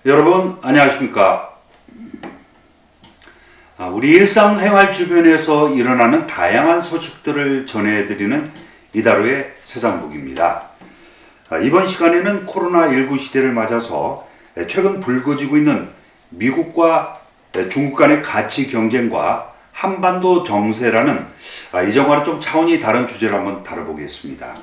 여러분 안녕하십니까? 우리 일상생활 주변에서 일어나는 다양한 소식들을 전해드리는 이다루의 세상북입니다. 이번 시간에는 코로나19 시대를 맞아서 최근 불거지고 있는 미국과 중국 간의 가치 경쟁과 한반도 정세라는 이전과는 좀 차원이 다른 주제를 한번 다뤄보겠습니다.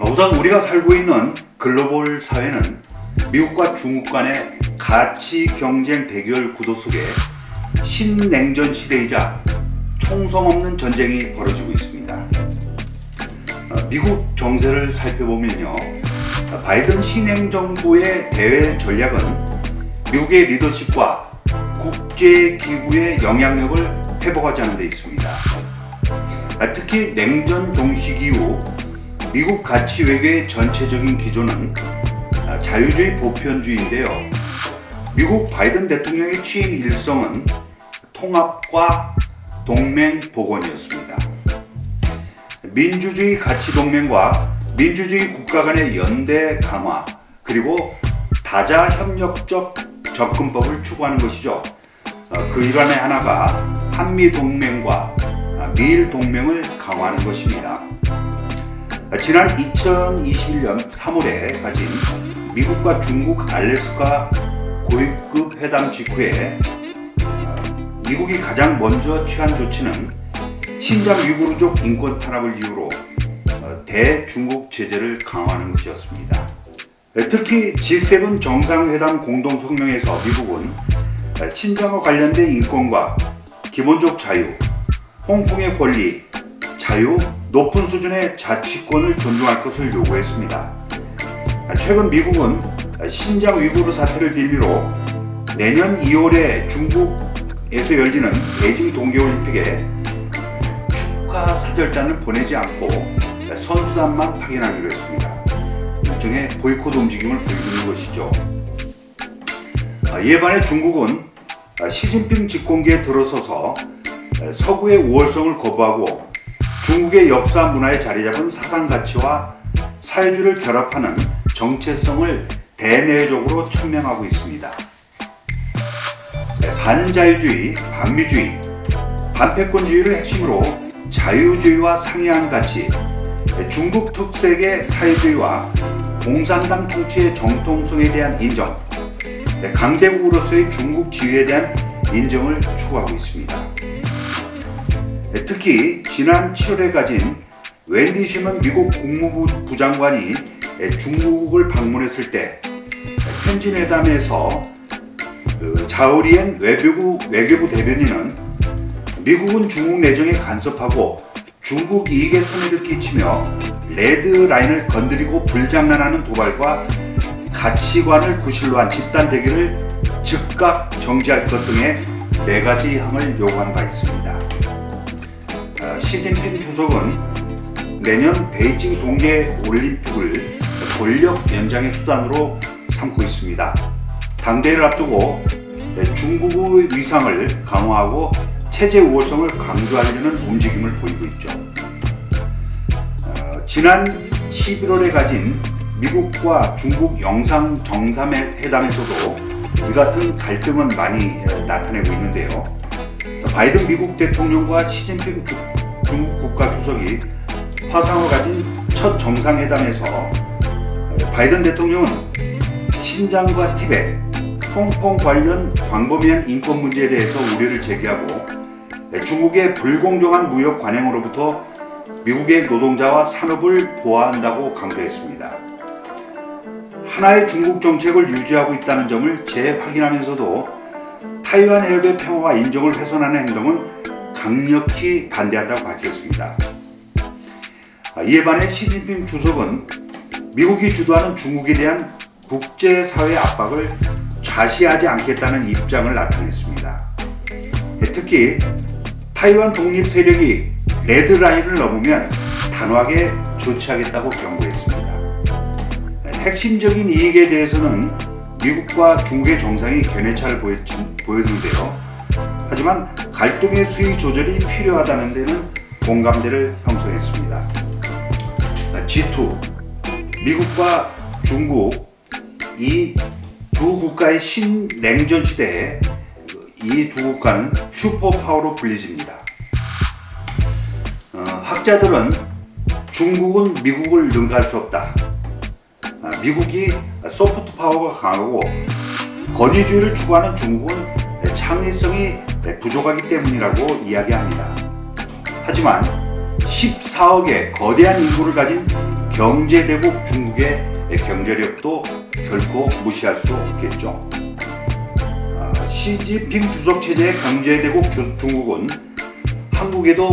우선 우리가 살고 있는 글로벌 사회는 미국과 중국 간의 가치 경쟁 대결 구도 속에 신냉전 시대이자 총성 없는 전쟁이 벌어지고 있습니다. 미국 정세를 살펴보면요, 바이든 신행정부의 대외 전략은 미국의 리더십과 국제기구의 영향력을 회복하자는 데 있습니다. 특히 냉전 종식 이후 미국 가치 외교의 전체적인 기조는 자유주의 보편주의인데요. 미국 바이든 대통령의 취임 일성은 통합과 동맹 복원이었습니다. 민주주의 가치 동맹과 민주주의 국가 간의 연대 강화, 그리고 다자 협력적 접근법을 추구하는 것이죠. 그 일환의 하나가 한미 동맹과 미일 동맹을 강화하는 것입니다. 지난 2021년 3월에 가진 미국과 중국 알래스카 고위급 회담 직후에 미국이 가장 먼저 취한 조치는 신장 위구르족 인권 탄압을 이유로 대중국 제재를 강화하는 것이었습니다. 특히 G7 정상회담 공동성명에서 미국은 신장과 관련된 인권과 기본적 자유, 홍콩의 권리, 자유, 높은 수준의 자치권을 존중할 것을 요구했습니다. 최근 미국은 신장 위구르 사태를 빌미로 내년 2월에 중국에서 열리는 베이징 동계올림픽에 축하 사절단을 보내지 않고 선수단만 파견하기로 했습니다. 일종의 보이콧 움직임을 보이고 있는 것이죠. 이에 반해 중국은 시진핑 집권기에 들어서서 서구의 우월성을 거부하고 중국의 역사 문화에 자리 잡은 사상 가치와 사회주의를 결합하는 정체성을 대내적으로 천명하고 있습니다. 반자유주의, 반미주의, 반패권주의를 핵심으로 자유주의와 상이한 가치, 중국 특색의 사회주의와 공산당 통치의 정통성에 대한 인정, 강대국으로서의 중국 지위에 대한 인정을 추구하고 있습니다. 특히 지난 7월에 가진 웬디 쉬먼 미국 국무부 부장관이 중국을 방문했을 때 현진회담에서 자오리엔 외교부 대변인은 미국은 중국 내정에 간섭하고 중국 이익에 손해를 끼치며 레드라인을 건드리고 불장난하는 도발과 가치관을 구실로 한 집단 대결을 즉각 정지할 것 등의 4가지 항을 요구한 바 있습니다. 시진핑 주석은 내년 베이징 동계올림픽을 권력 연장의 수단으로 삼고 있습니다. 당대회를 앞두고 중국의 위상을 강화하고 체제 우월성을 강조하려는 움직임을 보이고 있죠. 지난 11월에 가진 미국과 중국 영상 정상회담에서도 이 같은 갈등은 많이 나타내고 있는데요. 바이든 미국 대통령과 시진핑 중국 국가 주석이 화상을 가진 첫 정상회담에서 바이든 대통령은 신장과 티베트, 홍콩 관련 광범위한 인권 문제에 대해서 우려를 제기하고 중국의 불공정한 무역 관행으로부터 미국의 노동자와 산업을 보호한다고 강조했습니다. 하나의 중국 정책을 유지하고 있다는 점을 재확인하면서도 타이완 해협의 평화와 인정을 훼손하는 행동은 강력히 반대한다고 밝혔습니다. 이에 반해 시진핑 주석은 미국이 주도하는 중국에 대한 국제사회 압박을 좌시하지 않겠다는 입장을 나타냈습니다. 특히 타이완 독립 세력이 레드라인을 넘으면 단호하게 조치하겠다고 경고했습니다. 핵심적인 이익에 대해서는 미국과 중국의 정상이 견해차를 보였는데요. 하지만 갈등의 수위 조절이 필요하다는 데는 공감대를 형성했습니다. G2, 미국과 중국 이 두 국가의 신냉전 시대에 이 두 국가는 슈퍼파워로 불리집니다. 학자들은 중국은 미국을 능가할 수 없다. 미국이 소프트 파워가 강하고 권위주의를 추구하는 중국은 창의성이 부족하기 때문이라고 이야기합니다. 하지만 14억의 거대한 인구를 가진 경제대국 중국의 경제력도 결코 무시할 수 없겠죠. 시진핑 주석 체제의 경제대국 중국은 한국에도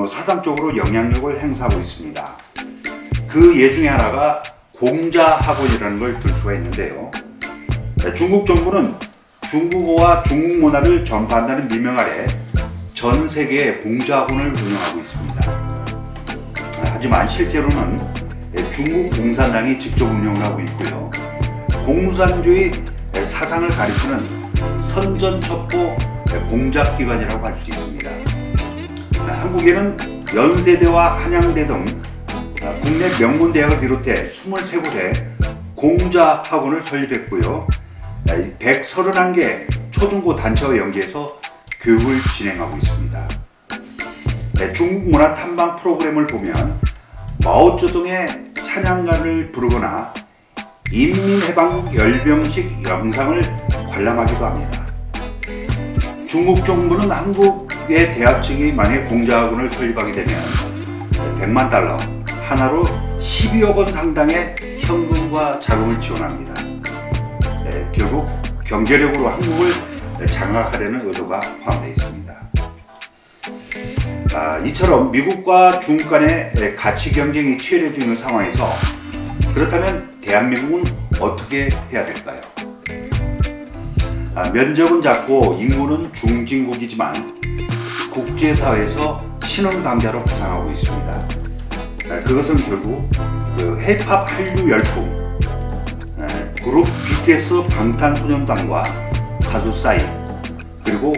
사상적으로 영향력을 행사하고 있습니다. 그 예 중에 하나가 공자학원이라는 걸 들 수가 있는데요. 중국 정부는 중국어와 중국 문화를 전파한다는 미명 아래 전 세계에 공자학원을 운영하고 있습니다. 하지만 실제로는 중국 공산당이 직접 운영을 하고 있고요. 공산주의 사상을 가리키는 선전첩보 공작기관이라고 할 수 있습니다. 한국에는 연세대와 한양대 등 국내 명문대학을 비롯해 23곳에 공자학원을 설립했고요. 131개 초중고 단체와 연계해서 교육을 진행하고 있습니다. 중국 문화 탐방 프로그램을 보면 마오쩌둥의 찬양가를 부르거나 인민해방국 열병식 영상을 관람하기도 합니다. 중국 정부는 한국의 대학 측이 만약 공자학원을 설립하게 되면 100만 달러, 하나로 12억 원 상당의 현금과 자금을 지원합니다. 결국 경제력으로 한국을 장악하려는 의도가 포함되어 있습니다. 이처럼 미국과 중국 간의 가치 경쟁이 치열해지고 있는 상황에서 그렇다면 대한민국은 어떻게 해야 될까요? 면적은 작고 인구는 중진국이지만 국제사회에서 신흥강자로 부상하고 있습니다. 그것은 결국 힙합 한류 열풍, 그룹 BTS 방탄소년단과 가수 싸이, 그리고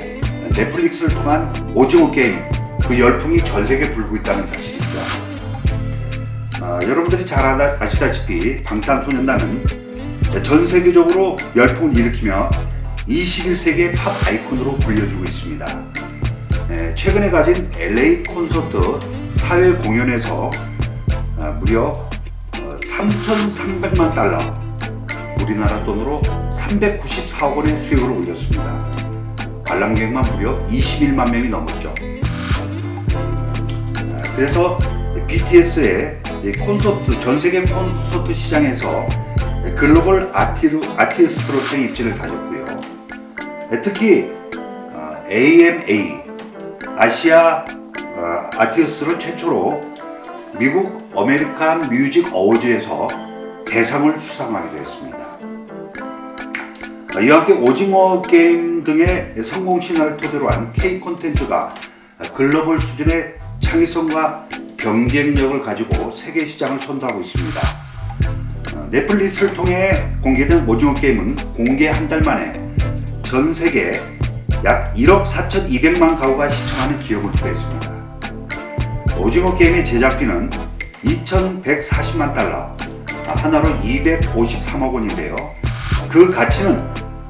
넷플릭스를 통한 오징어 게임, 그 열풍이 전 세계에 불고 있다는 사실이죠. 여러분들이 잘 아시다시피 방탄소년단은 전 세계적으로 열풍을 일으키며 21세기의 팝 아이콘으로 불려지고 있습니다. 최근에 가진 LA 콘서트 사회 공연에서 무려 3,300만 달러, 우리나라 돈으로 394억 원의 수익을 올렸습니다. 관람객만 무려 21만 명이 넘었죠. 그래서 BTS의 콘서트, 전 세계 콘서트 시장에서 글로벌 아티스트로서의 입지를 다졌고요. 특히 AMA, 아시아 아티스트로 최초로 미국 아메리칸 뮤직 어워즈에서 대상을 수상하기도 했습니다. 이와 함께 오징어 게임 등의 성공 신화를 토대로 한 K 콘텐츠가 글로벌 수준의 창의성과 경쟁력을 가지고 세계 시장을 선도하고 있습니다. 넷플릭스를 통해 공개된 오징어 게임은 공개 한 달 만에 전 세계 약 1억 4,200만 가구가 시청하는 기록을 투했습니다. 오징어 게임의 제작비는 2,140만 달러, 하나로 253억 원인데요. 그 가치는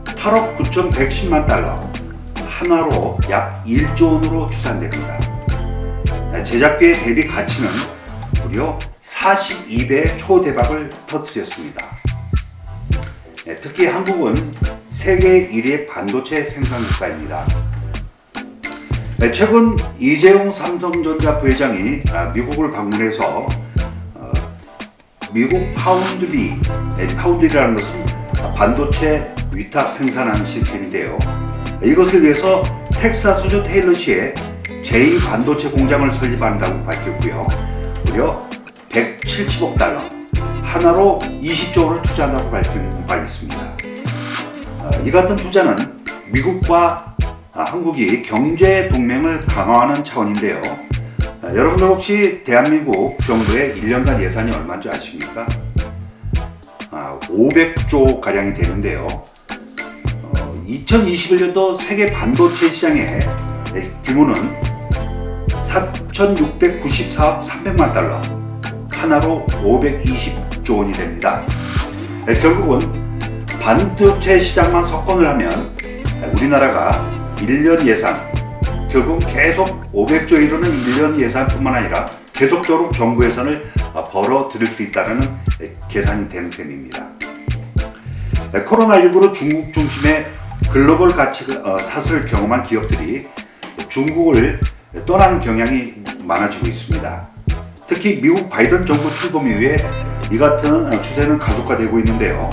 8억 9,110만 달러, 하나로 약 1조 원으로 추산됩니다. 제작비의 대비 가치는 무려 42배 초대박을 터뜨렸습니다. 특히 한국은 세계 1위의 반도체 생산 국가입니다. 최근 이재용 삼성전자 부회장이 미국을 방문해서 미국 파운드리라는 것은 반도체 위탁 생산하는 시스템인데요. 이것을 위해서 텍사스주 테일러시에 제2반도체 공장을 설립한다고 밝혔고요. 무려 170억 달러, 하나로 20조 원을 투자한다고 밝힌 바 있습니다. 이 같은 투자는 미국과 한국이 경제 동맹을 강화하는 차원인데요. 여러분들 혹시 대한민국 정부의 1년간 예산이 얼마인지 아십니까? 500조 가량이 되는데요. 2021년도 세계 반도체 시장의 규모는 4,694억 300만 달러, 하나로 520조 원이 됩니다. 결국은 반도체 시장만 석권을 하면 우리나라가 1년 예산, 결국 계속 500조 이루는 1년 예산뿐만 아니라 계속적으로 정부 예산을 벌어들일 수 있다는 계산이 되는 셈입니다. 코로나19로 중국 중심의 글로벌 사슬을 경험한 기업들이 중국을 떠나는 경향이 많아지고 있습니다. 특히 미국 바이든 정부 출범 이후에 이 같은 추세는 가속화되고 있는데요.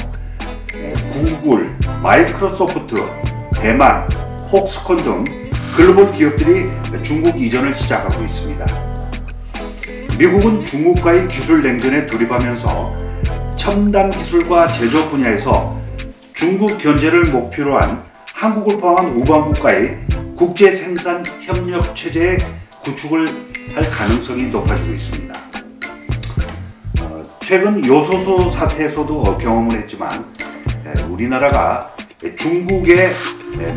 구글, 마이크로소프트, 대만, 폭스콘 등 글로벌 기업들이 중국 이전을 시작하고 있습니다. 미국은 중국과의 기술 냉전에 돌입하면서 첨단 기술과 제조업 분야에서 중국 견제를 목표로 한 한국을 포함한 우방국과의 국제 생산 협력 체제의 구축을 할 가능성이 높아지고 있습니다. 최근 요소수 사태에서도 경험을 했지만 우리나라가 중국의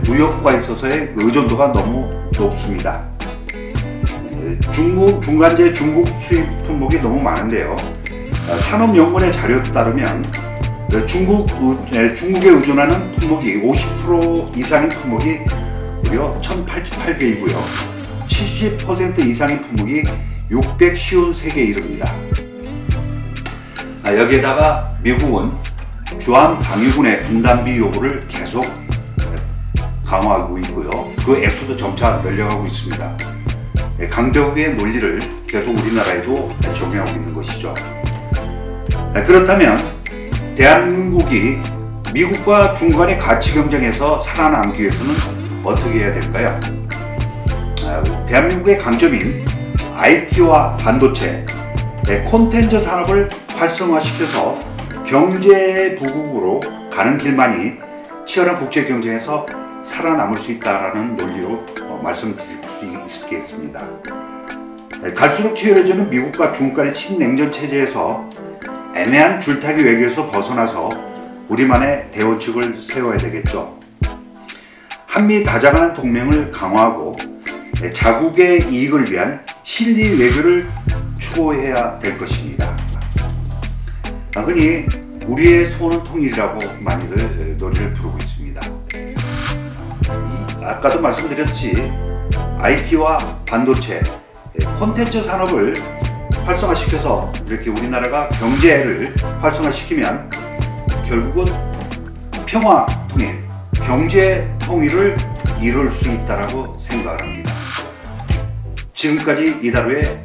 무역과 있어서의 의존도가 너무 높습니다. 중간재 중국 수입 품목이 너무 많은데요. 산업연구원의 자료에 따르면 중국에 의존하는 품목이 50% 이상의 품목이 무려 1088개이고요. 70% 이상의 품목이 653개에 이릅니다. 여기에다가 미국은 주한 방위군의 분담비 요구를 계속 강화하고 있고요. 그 액수도 점차 늘려가고 있습니다. 강대국의 논리를 계속 우리나라에도 적용하고 있는 것이죠. 그렇다면 대한민국이 미국과 중국 간의 가치 경쟁에서 살아남기 위해서는 어떻게 해야 될까요? 대한민국의 강점인 IT와 반도체, 콘텐츠 산업을 활성화시켜서 경제 부국으로 가는 길만이 치열한 국제 경쟁에서 살아남을 수 있다는 논리로 말씀드릴 수 있겠습니다. 갈수록 치열해지는 미국과 중국 간의 신냉전 체제에서 애매한 줄타기 외교에서 벗어나서 우리만의 대원칙을 세워야 되겠죠. 한미 다자간한 동맹을 강화하고 자국의 이익을 위한 실리 외교를 추구해야 될 것입니다. 흔히 우리의 소원은 통일이라고 많이들 노래를 부르고 있습니다. 아까도 말씀드렸듯이 IT와 반도체, 콘텐츠 산업을 활성화시켜서 이렇게 우리나라가 경제를 활성화시키면 결국은 평화 통일, 경제 통일을 이룰 수 있다고 생각합니다. 지금까지 이다루의